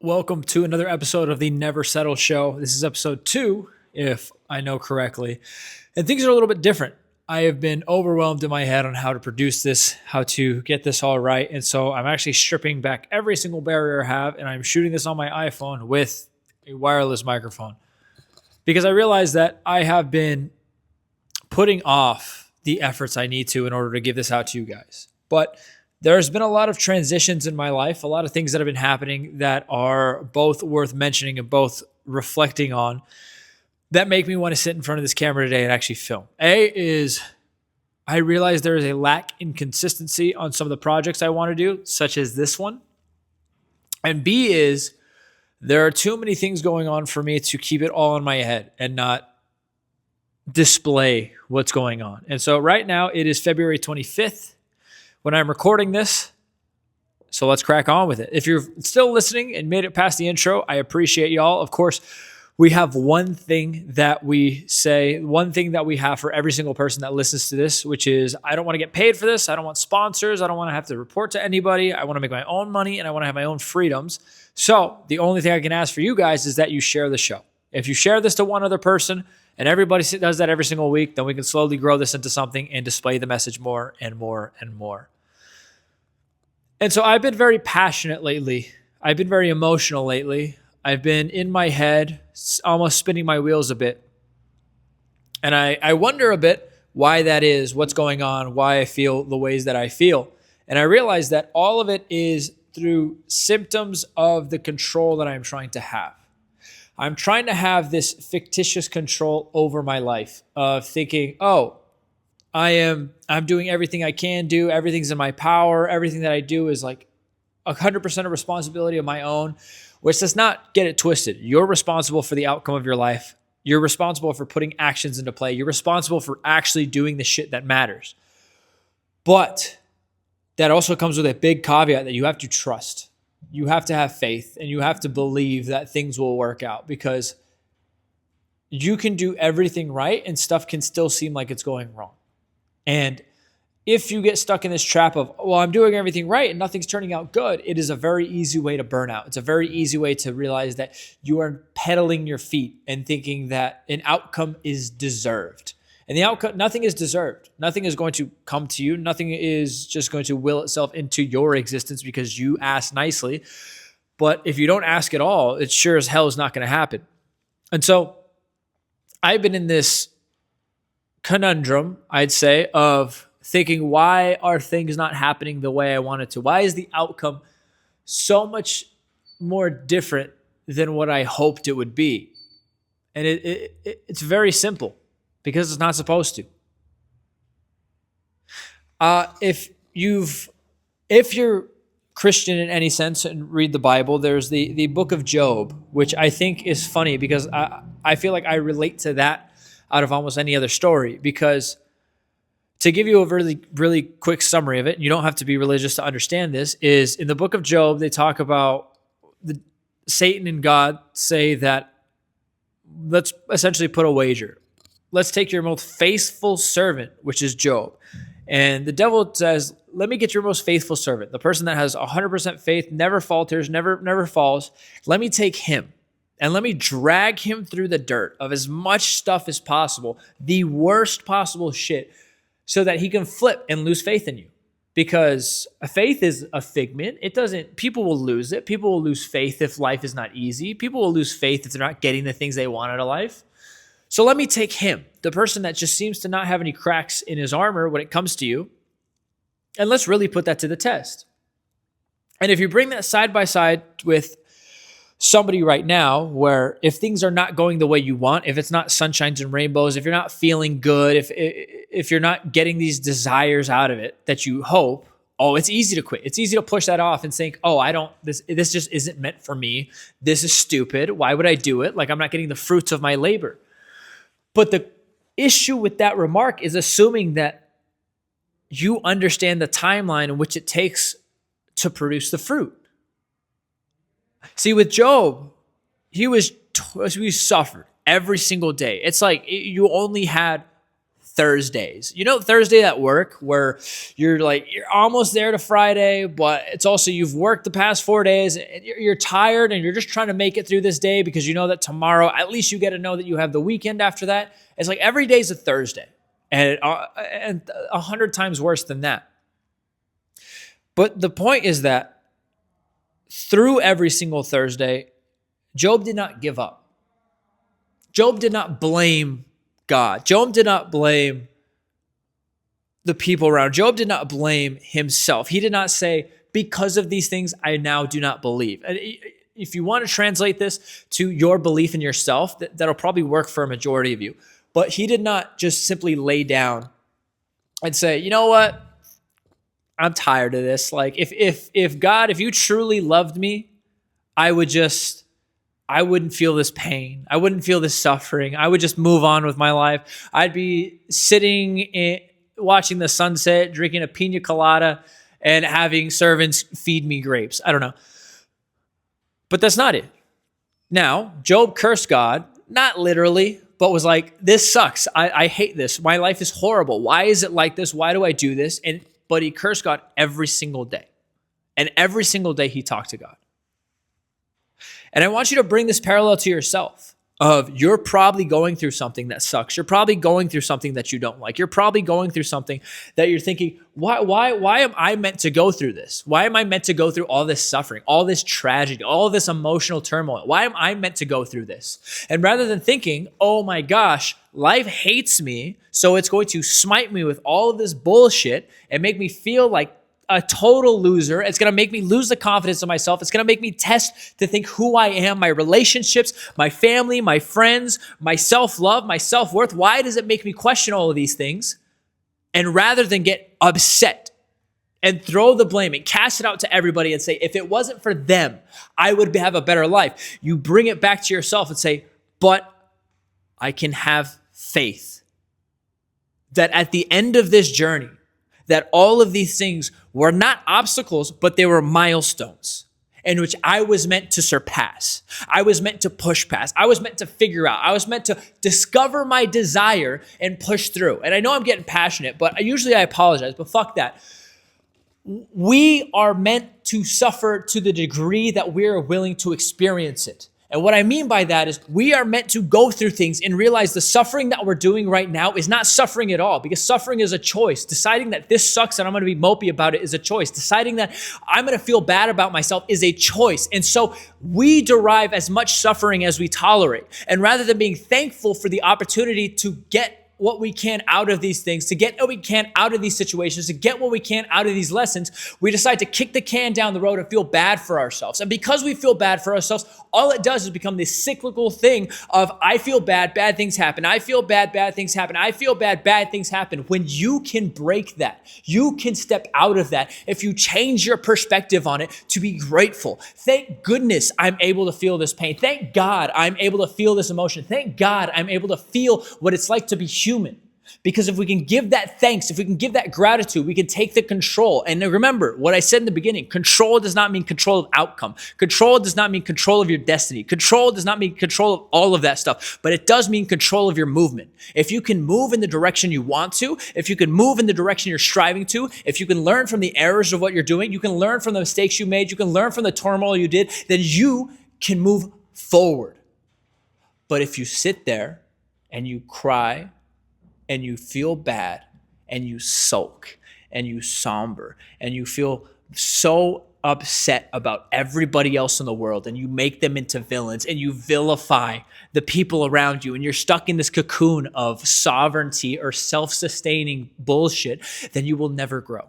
Welcome to another episode of the Never Settle Show. This is episode 2, if I know correctly. And things are a little bit different. I have been overwhelmed in my head on how to produce this, how to get this all right. And so I'm actually stripping back every single barrier I have, and I'm shooting this on my iPhone with a wireless microphone. Because I realize that I have been putting off the efforts I need to in order to give this out to you guys. But there's been a lot of transitions in my life, a lot of things that have been happening that are both worth mentioning and both reflecting on that make me want to sit in front of this camera today and actually film. A is I realize there is a lack in consistency on some of the projects I want to do, such as this one. And B is there are too many things going on for me to keep it all in my head and not display what's going on. And so right now it is February 25th when I'm recording this. So let's crack on with it. If you're still listening and made it past the intro, I appreciate y'all. Of course, we have one thing that we say, one thing that we have for every single person that listens to this, which is I don't want to get paid for this. I don't want sponsors. I don't want to have to report to anybody. I want to make my own money and I want to have my own freedoms. So the only thing I can ask for you guys is that you share the show. If you share this to one other person and everybody does that every single week, then we can slowly grow this into something and display the message more and more and more. And so I've been very passionate lately. I've been very emotional lately. I've been in my head, almost spinning my wheels a bit. And I wonder a bit why that is, what's going on, why I feel the ways that I feel. And I realize that all of it is through symptoms of the control that I'm trying to have. I'm trying to have this fictitious control over my life of thinking, I'm doing everything I can do. Everything's in my power. Everything that I do is like 100% of responsibility of my own, which does not get it twisted. You're responsible for the outcome of your life. You're responsible for putting actions into play. You're responsible for actually doing the shit that matters. But that also comes with a big caveat that you have to trust. You have to have faith and you have to believe that things will work out, because you can do everything right and stuff can still seem like it's going wrong. And if you get stuck in this trap of, I'm doing everything right and nothing's turning out good, it is a very easy way to burn out. It's a very easy way to realize that you are pedaling your feet and thinking that an outcome is deserved. And the outcome, nothing is deserved. Nothing is going to come to you. Nothing is just going to will itself into your existence because you asked nicely. But if you don't ask at all, it sure as hell is not going to happen. And so I've been in this conundrum, I'd say, of thinking, why are things not happening the way I want it to? Why is the outcome so much more different than what I hoped it would be? And it's very simple, because it's not supposed to. If you're Christian in any sense and read the Bible, there's the book of Job, which I think is funny because I feel like I relate to that out of almost any other story. Because to give you a really, really quick summary of it, and you don't have to be religious to understand this, is in the book of Job, they talk about Satan and God say that let's essentially put a wager. Let's take your most faithful servant, which is Job. And the devil says, let me get your most faithful servant, the person that has 100% faith, never falters, never falls. Let me take him and let me drag him through the dirt of as much stuff as possible, the worst possible shit, so that he can flip and lose faith in you. Because faith is a figment. People will lose it. People will lose faith if life is not easy. People will lose faith if they're not getting the things they want out of life. So let me take him, the person that just seems to not have any cracks in his armor when it comes to you, and let's really put that to the test. And if you bring that side by side with somebody right now, where if things are not going the way you want, if it's not sunshines and rainbows, if you're not feeling good, if you're not getting these desires out of it that you hope, it's easy to quit. It's easy to push that off and think, this just isn't meant for me. This is stupid. Why would I do it? Like, I'm not getting the fruits of my labor. But the issue with that remark is assuming that you understand the timeline in which it takes to produce the fruit. See, with Job, he suffered every single day. It's like you only had Thursdays. You know, Thursday at work where you're almost there to Friday, but it's also you've worked the past 4 days and you're tired and you're just trying to make it through this day because you know that tomorrow, at least you get to know that you have the weekend after that. It's like every day's a Thursday and 100 times worse than that. But the point is that through every single Thursday, Job did not give up. Job did not blame God. Job did not blame the people around. Job did not blame himself. He did not say, because of these things, I now do not believe. And if you want to translate this to your belief in yourself, that'll probably work for a majority of you. But he did not just simply lay down and say, you know what? I'm tired of this. Like if God, if you truly loved me, I wouldn't feel this pain. I wouldn't feel this suffering. I would just move on with my life. I'd be sitting watching the sunset, drinking a pina colada, and having servants feed me grapes. I don't know. But that's not it. Now, Job cursed God, not literally, but was like, this sucks. I hate this. My life is horrible. Why is it like this? Why do I do this? But he cursed God every single day. And every single day he talked to God. And I want you to bring this parallel to yourself of you're probably going through something that sucks. You're probably going through something that you don't like. You're probably going through something that you're thinking, why am I meant to go through this? Why am I meant to go through all this suffering, all this tragedy, all this emotional turmoil? Why am I meant to go through this? And rather than thinking, oh my gosh, life hates me, so it's going to smite me with all of this bullshit and make me feel like a total loser. It's going to make me lose the confidence in myself. It's going to make me test to think who I am, my relationships, my family, my friends, my self-love, my self-worth. Why does it make me question all of these things? And rather than get upset and throw the blame and cast it out to everybody and say, if it wasn't for them, I would have a better life. You bring it back to yourself and say, but I can have faith that at the end of this journey, that all of these things were not obstacles, but they were milestones in which I was meant to surpass. I was meant to push past. I was meant to figure out. I was meant to discover my desire and push through. And I know I'm getting passionate, but usually I apologize, but fuck that. We are meant to suffer to the degree that we are willing to experience it. And what I mean by that is we are meant to go through things and realize the suffering that we're doing right now is not suffering at all, because suffering is a choice. Deciding that this sucks and I'm going to be mopey about it is a choice. Deciding that I'm going to feel bad about myself is a choice. And so we derive as much suffering as we tolerate. And rather than being thankful for the opportunity to get what we can out of these things, to get what we can out of these situations, to get what we can out of these lessons, we decide to kick the can down the road and feel bad for ourselves. And because we feel bad for ourselves, all it does is become this cyclical thing of I feel bad, bad things happen. I feel bad, bad things happen. I feel bad, bad things happen. When you can break that, you can step out of that. If you change your perspective on it to be grateful. Thank goodness I'm able to feel this pain. Thank God I'm able to feel this emotion. Thank God I'm able to feel what it's like to be human. Because if we can give that thanks, if we can give that gratitude, we can take the control. And remember what I said in the beginning, control does not mean control of outcome. Control does not mean control of your destiny. Control does not mean control of all of that stuff, but it does mean control of your movement. If you can move in the direction you want to, if you can move in the direction you're striving to, if you can learn from the errors of what you're doing, you can learn from the mistakes you made, you can learn from the turmoil you did, then you can move forward. But if you sit there and you cry, and you feel bad, and you sulk, and you somber, and you feel so upset about everybody else in the world, and you make them into villains, and you vilify the people around you, and you're stuck in this cocoon of sovereignty or self-sustaining bullshit, then you will never grow.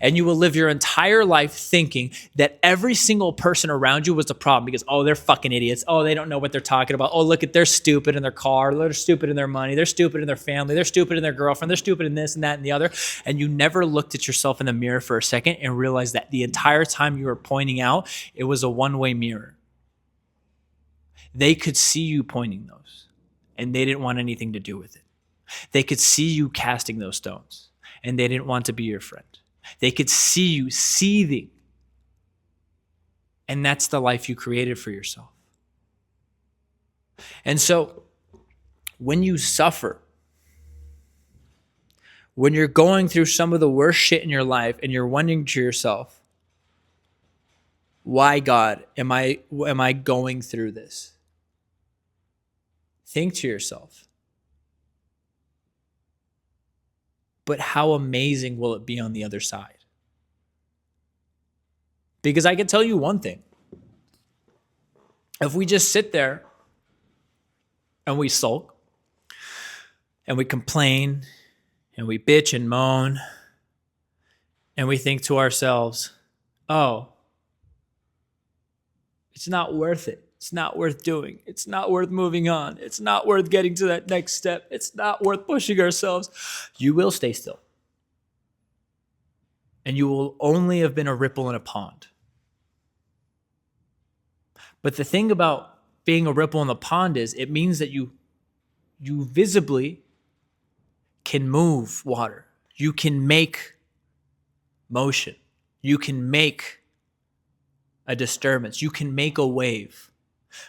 And you will live your entire life thinking that every single person around you was a problem because, oh, they're fucking idiots. Oh, they don't know what they're talking about. Oh, look, they're stupid in their car. They're stupid in their money. They're stupid in their family. They're stupid in their girlfriend. They're stupid in this and that and the other. And you never looked at yourself in the mirror for a second and realized that the entire time you were pointing out, it was a one-way mirror. They could see you pointing those, and they didn't want anything to do with it. They could see you casting those stones, and they didn't want to be your friend. They could see you seething. And that's the life you created for yourself. And so when you suffer, when you're going through some of the worst shit in your life and you're wondering to yourself, why, God, am I going through this? Think to yourself, but how amazing will it be on the other side? Because I can tell you one thing. If we just sit there and we sulk and we complain and we bitch and moan and we think to ourselves, oh, it's not worth it. It's not worth doing. It's not worth moving on. It's not worth getting to that next step. It's not worth pushing ourselves. You will stay still. And you will only have been a ripple in a pond. But the thing about being a ripple in the pond is it means that you visibly can move water. You can make motion. You can make a disturbance. You can make a wave.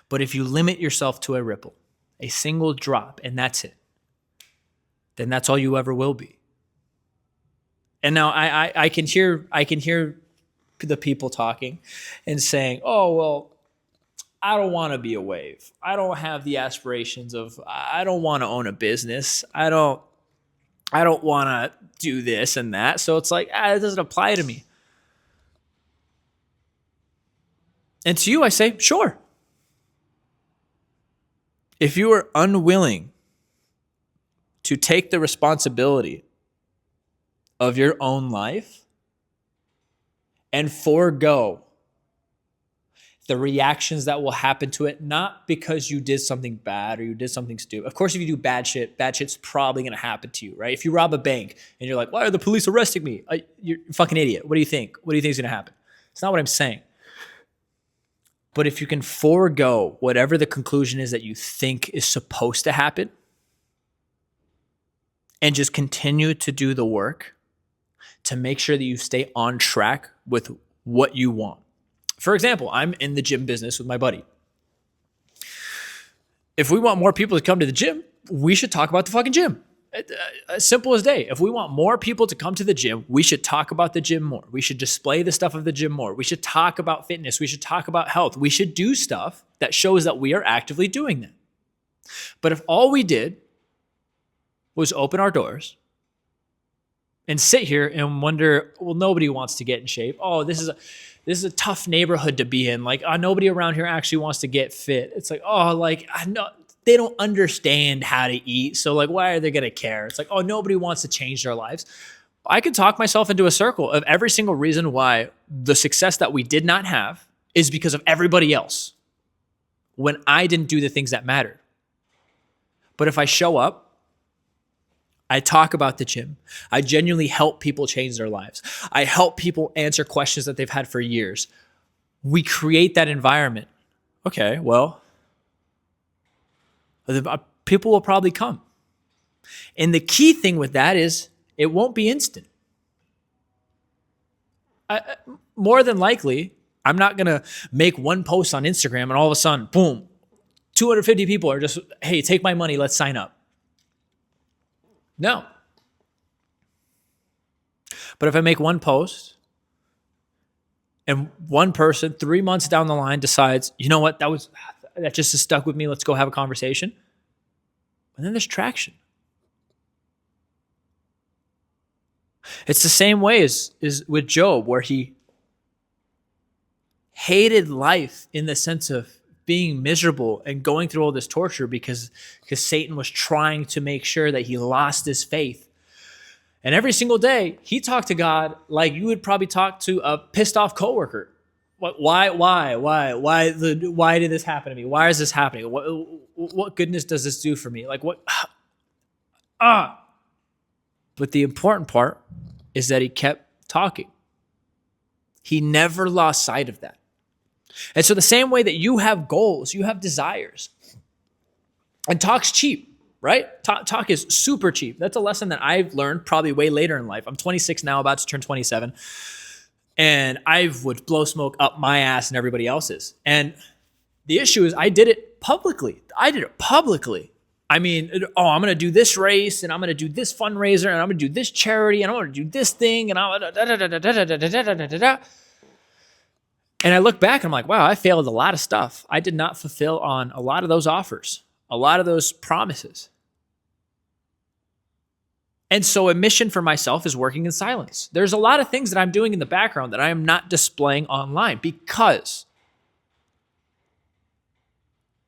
But if you limit yourself to a ripple, a single drop, and that's it, then that's all you ever will be. And now I can hear the people talking and saying, oh, well, I don't want to be a wave. I don't have the aspirations of, I don't want to own a business. I don't want to do this and that. So it's like, it doesn't apply to me. And to you, I say, sure. If you are unwilling to take the responsibility of your own life and forego the reactions that will happen to it, not because you did something bad or you did something stupid. Of course, if you do bad shit's probably going to happen to you, right? If you rob a bank and you're like, why are the police arresting me? You're a fucking idiot. What do you think? What do you think is going to happen? It's not what I'm saying. But if you can forego whatever the conclusion is that you think is supposed to happen and just continue to do the work to make sure that you stay on track with what you want. For example, I'm in the gym business with my buddy. If we want more people to come to the gym, we should talk about the fucking gym. As simple as day. If we want more people to come to the gym, we should talk about the gym more. We should display the stuff of the gym more. We should talk about fitness. We should talk about health. We should do stuff that shows that we are actively doing that. But if all we did was open our doors and sit here and wonder, well, nobody wants to get in shape. Oh, this is a tough neighborhood to be in. Like, nobody around here actually wants to get fit. It's like, oh, like, I know they don't understand how to eat. So like, why are they going to care? It's like, oh, nobody wants to change their lives. I could talk myself into a circle of every single reason why the success that we did not have is because of everybody else when I didn't do the things that mattered. But if I show up, I talk about the gym. I genuinely help people change their lives. I help people answer questions that they've had for years. We create that environment. Okay, well, people will probably come. And the key thing with that is it won't be instant. More than likely, I'm not going to make one post on Instagram and all of a sudden, boom, 250 people are just, hey, take my money, let's sign up. No. But if I make one post and one person 3 months down the line decides, you know what, that just is stuck with me, let's go have a conversation. And then there's traction. It's the same way as with Job, where he hated life in the sense of being miserable and going through all this torture because Satan was trying to make sure that he lost his faith. And every single day, he talked to God like you would probably talk to a pissed off coworker. Why did this happen to me? Why is this happening? What goodness does this do for me? Like what? But the important part is that he kept talking. He never lost sight of that. And so the same way that you have goals, you have desires. And talk's cheap, right? Talk is super cheap. That's a lesson that I've learned probably way later in life. I'm 26 now, about to turn 27. And I would blow smoke up my ass and everybody else's. And the issue is I did it publicly. I mean, I'm going to do this race and I'm going to do this fundraiser and I'm going to do this charity and I'm going to do this thing and I'm and I look back and I'm like, wow, I failed a lot of stuff. I did not fulfill on a lot of those offers, a lot of those promises. And so a mission for myself is working in silence. There's a lot of things that I'm doing in the background that I am not displaying online because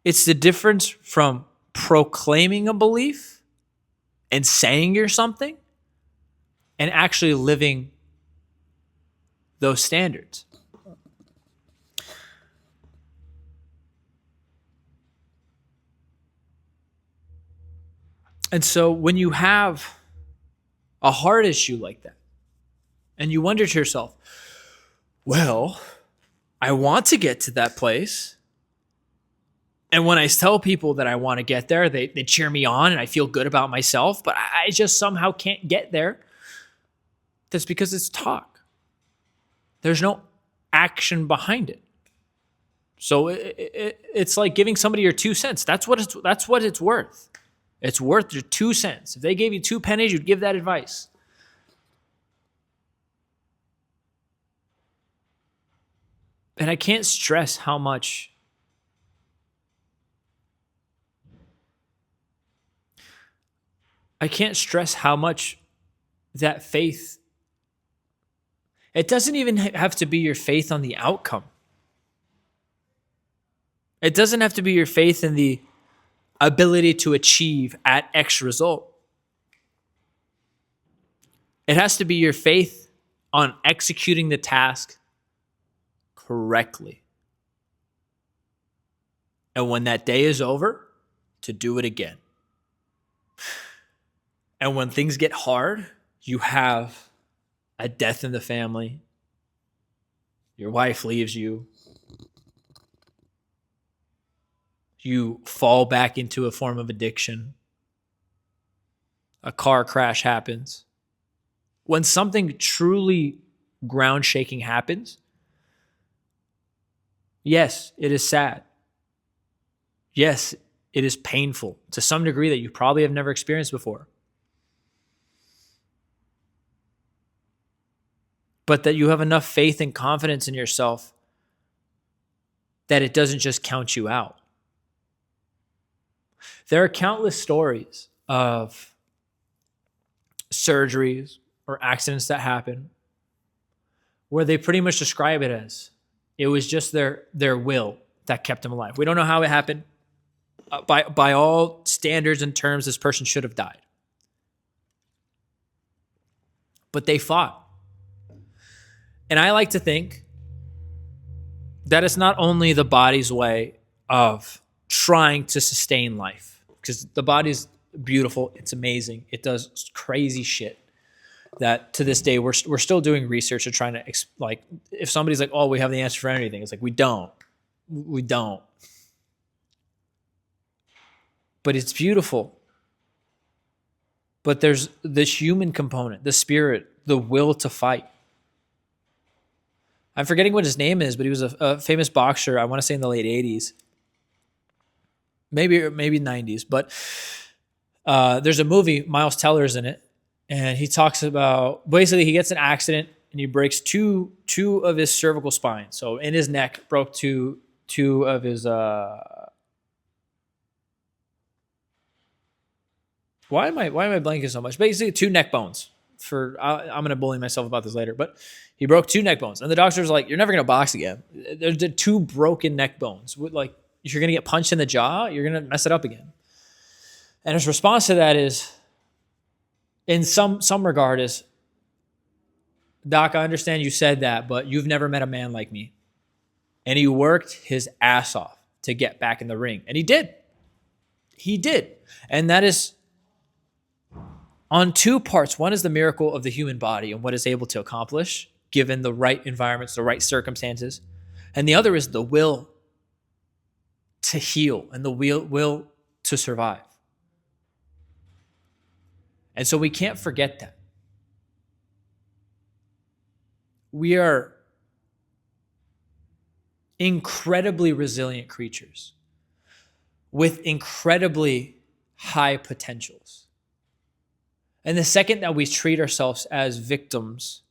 it's the difference from proclaiming a belief and saying you're something and actually living those standards. And so when you have a heart issue like that, and you wonder to yourself, well, I want to get to that place. And when I tell people that I want to get there, they cheer me on and I feel good about myself, but I just somehow can't get there. That's because it's talk. There's no action behind it. So it's like giving somebody your 2 cents. That's what it's worth. It's worth your 2 cents. If they gave you 2 pennies, you'd give that advice. And I can't stress how much that faith, it doesn't even have to be your faith on the outcome. It doesn't have to be your faith in the ability to achieve at X result. It has to be your faith on executing the task correctly. And when that day is over, to do it again. And when things get hard, you have a death in the family. Your wife leaves you. You fall back into a form of addiction. A car crash happens. When something truly ground shaking happens, yes, it is sad. Yes, it is painful to some degree that you probably have never experienced before. But that you have enough faith and confidence in yourself that it doesn't just count you out. There are countless stories of surgeries or accidents that happen where they pretty much describe it as it was just their will that kept them alive. We don't know how it happened. By all standards and terms, this person should have died. But they fought. And I like to think that it's not only the body's way of trying to sustain life, because the body's beautiful, it's amazing, it does crazy shit that to this day we're still doing research and trying to like, if somebody's like, oh, we have the answer for anything, it's like we don't. But it's beautiful. But there's this human component, the spirit, the will to fight. I'm forgetting what his name is, but he was a famous boxer, I want to say in the late 80s. Maybe 90s. But there's a movie, Miles Teller's in it, and he talks about, basically he gets an accident and he breaks two of his cervical spine. So in his neck, broke two of his... Why am I blanking so much? Basically, 2 neck bones. I'm going to bully myself about this later, but he broke 2 neck bones. And the doctor's like, you're never going to box again. There's 2 broken neck bones. Like, if you're going to get punched in the jaw, you're going to mess it up again. And his response to that is, in some regard, is, Doc, I understand you said that, but you've never met a man like me. And he worked his ass off to get back in the ring. And he did. He did. And that is on 2 parts. One is the miracle of the human body and what it's able to accomplish, given the right environments, the right circumstances. And the other is the will to heal and the will to survive. And so we can't forget that. We are incredibly resilient creatures with incredibly high potentials. And the second that we treat ourselves as victims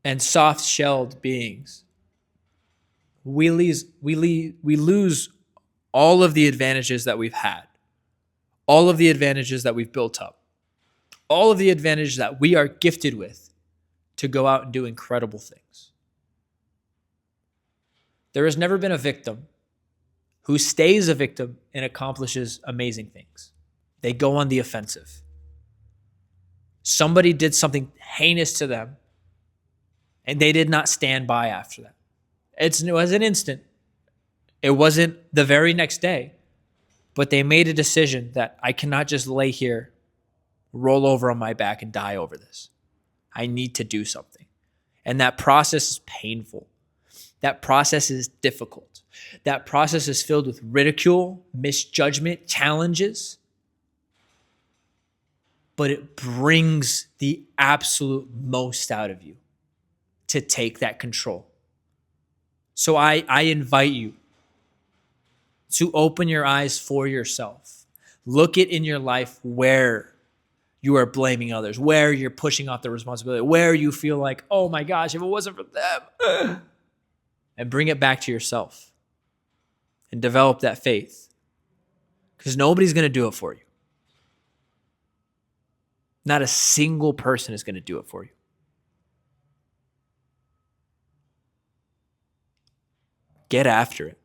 and soft-shelled beings, we lose all of the advantages that we've had, all of the advantages that we've built up, all of the advantages that we are gifted with to go out and do incredible things. There has never been a victim who stays a victim and accomplishes amazing things. They go on the offensive. Somebody did something heinous to them, and they did not stand by after that. It was an instant. It wasn't the very next day, but they made a decision that I cannot just lay here, roll over on my back, and die over this. I need to do something. And that process is painful. That process is difficult. That process is filled with ridicule, misjudgment, challenges. But it brings the absolute most out of you to take that control. So I invite you to open your eyes for yourself. Look at in your life where you are blaming others, where you're pushing off the responsibility, where you feel like, oh my gosh, if it wasn't for them. And bring it back to yourself and develop that faith. Because nobody's going to do it for you. Not a single person is going to do it for you. Get after it.